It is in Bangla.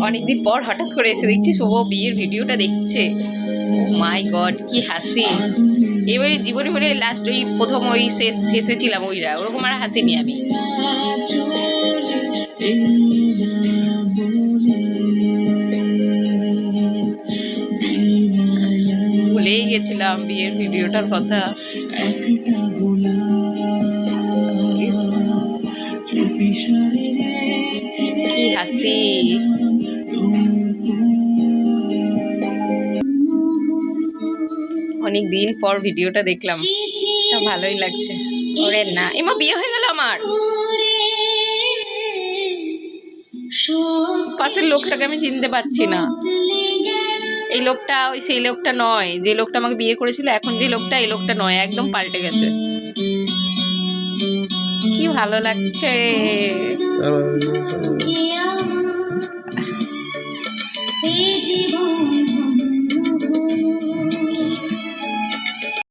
অনেকদিন পর হঠাৎ করে এসে দেখছি শুভ বিয়ের ভিডিওটা দেখছে। ও মাই গড, কি হাসি! এবারে জীবনে বলে লাস্ট ওই প্রথম ওই শেষ হেসেছিলাম, ওইরা ওরকম আর হাসিনি আমি। ভুলেই গেছিলাম বিয়ের ভিডিওটার কথা। কি হাসি! অনেক দিন পর ভিডিওটা দেখলাম, তা ভালোই লাগছে। ওরে না, এমা বিয়ে হয়ে গেল আমার। পাশের লোকটাকে আমি চিনতে পারছি না। এই লোকটা ওই সেই লোকটা নয়, যে লোকটা আমাকে বিয়ে করেছিল এখন যে লোকটা, এই লোকটা নয়, একদম পাল্টে গেছে। কি ভালো লাগছে!